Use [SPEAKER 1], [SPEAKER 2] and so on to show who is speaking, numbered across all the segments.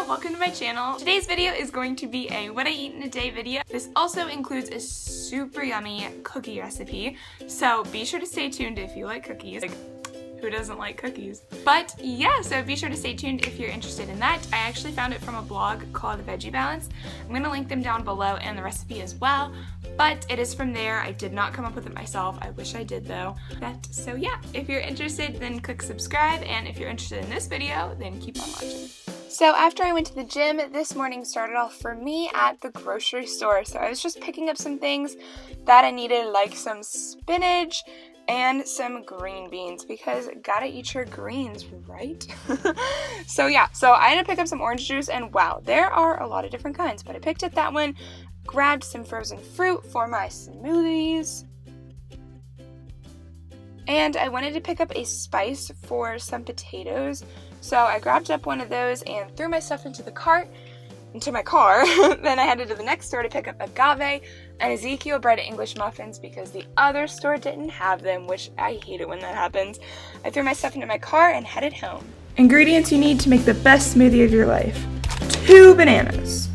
[SPEAKER 1] welcome to my channel. Today's video is going to be a what I eat in a day video. This also includes a super yummy cookie recipe, so be sure to stay tuned if you like cookies. Like, who doesn't like cookies? But yeah, so be sure to stay tuned if you're interested in that. I actually found it from a blog called Veggie Balance. I'm going to link them down below and the recipe as well, but it is from there. I did not come up with it myself. I wish I did though. So yeah, if you're interested, then click subscribe, and if you're interested in this video, then keep on watching. So after I went to the gym, this morning started off for me at the grocery store. So I was just picking up some things that I needed, like some spinach and some green beans, because gotta eat your greens, right? So yeah, so I had to pick up some orange juice, and wow, there are a lot of different kinds, but I picked up that one, grabbed some frozen fruit for my smoothies, and I wanted to pick up a spice for some potatoes. So I grabbed up one of those and threw my stuff into my car. Then I headed to the next store to pick up agave and Ezekiel bread English muffins because the other store didn't have them, which I hate it when that happens. I threw my stuff into my car and headed home. Ingredients you need to make the best smoothie of your life: 2 bananas,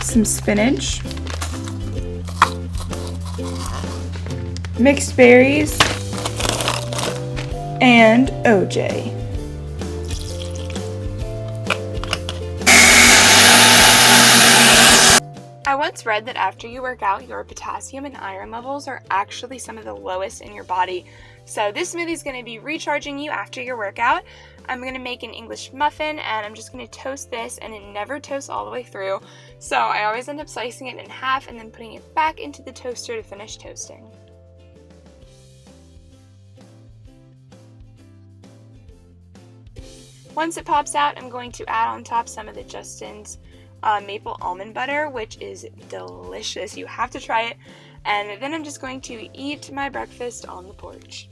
[SPEAKER 1] some spinach, mixed berries, and OJ. I once read that after you work out, your potassium and iron levels are actually some of the lowest in your body. So this smoothie is going to be recharging you after your workout. I'm going to make an English muffin, and I'm just going to toast this, and it never toasts all the way through. So I always end up slicing it in half and then putting it back into the toaster to finish toasting. Once it pops out, I'm going to add on top some of the Justin's maple almond butter, which is delicious. You have to try it. And then I'm just going to eat my breakfast on the porch.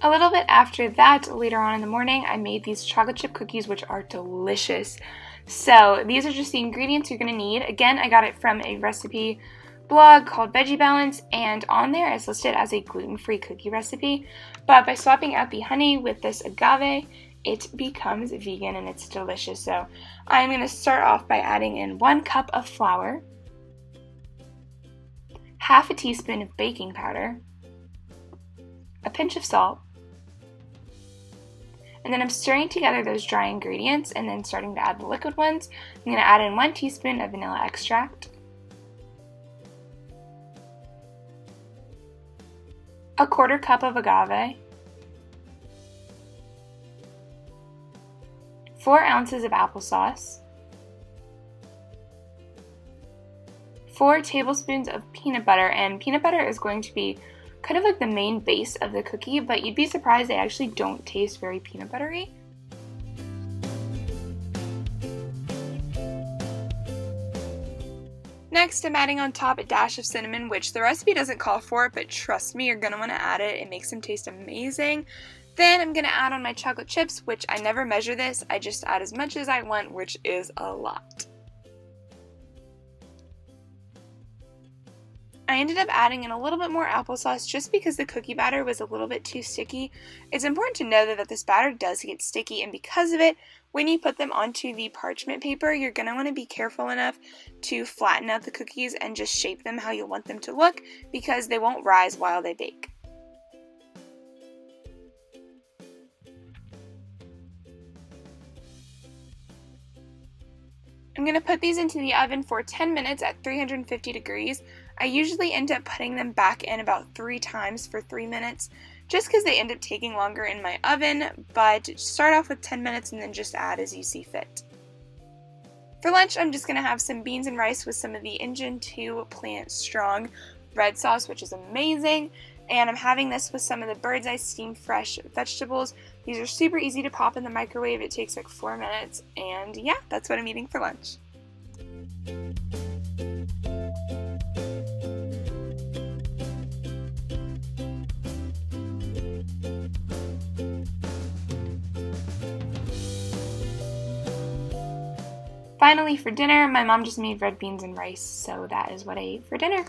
[SPEAKER 1] A little bit after that, later on in the morning, I made these chocolate chip cookies, which are delicious. So these are just the ingredients you're going to need. Again, I got it from a recipe blog called Veggie Balance, and on there it's listed as a gluten-free cookie recipe. But by swapping out the honey with this agave, it becomes vegan and it's delicious. So I'm going to start off by adding in 1 cup of flour, half a teaspoon of baking powder, a pinch of salt, and then I'm stirring together those dry ingredients and then starting to add the liquid ones. I'm going to add in 1 teaspoon of vanilla extract, a 1/4 cup of agave, 4 ounces of applesauce, 4 tablespoons of peanut butter, and peanut butter is going to be kind of like the main base of the cookie, but you'd be surprised they actually don't taste very peanut buttery. Next, I'm adding on top a dash of cinnamon, which the recipe doesn't call for it, but trust me, you're going to want to add it. It makes them taste amazing. Then I'm going to add on my chocolate chips, which I never measure this. I just add as much as I want, which is a lot. I ended up adding in a little bit more applesauce just because the cookie batter was a little bit too sticky. It's important to know that this batter does get sticky, and because of it, when you put them onto the parchment paper, you're going to want to be careful enough to flatten out the cookies and just shape them how you want them to look, because they won't rise while they bake. I'm going to put these into the oven for 10 minutes at 350 degrees. I usually end up putting them back in about 3 times for 3 minutes, just because they end up taking longer in my oven, but start off with 10 minutes and then just add as you see fit. For lunch, I'm just going to have some beans and rice with some of the Injun 2 Plant Strong red sauce, which is amazing. And I'm having this with some of the Bird's Eye Steam Fresh vegetables. These are super easy to pop in the microwave. It takes like 4 minutes, and yeah, that's what I'm eating for lunch. finally for dinner, my mom just made red beans and rice, so that is what I ate for dinner.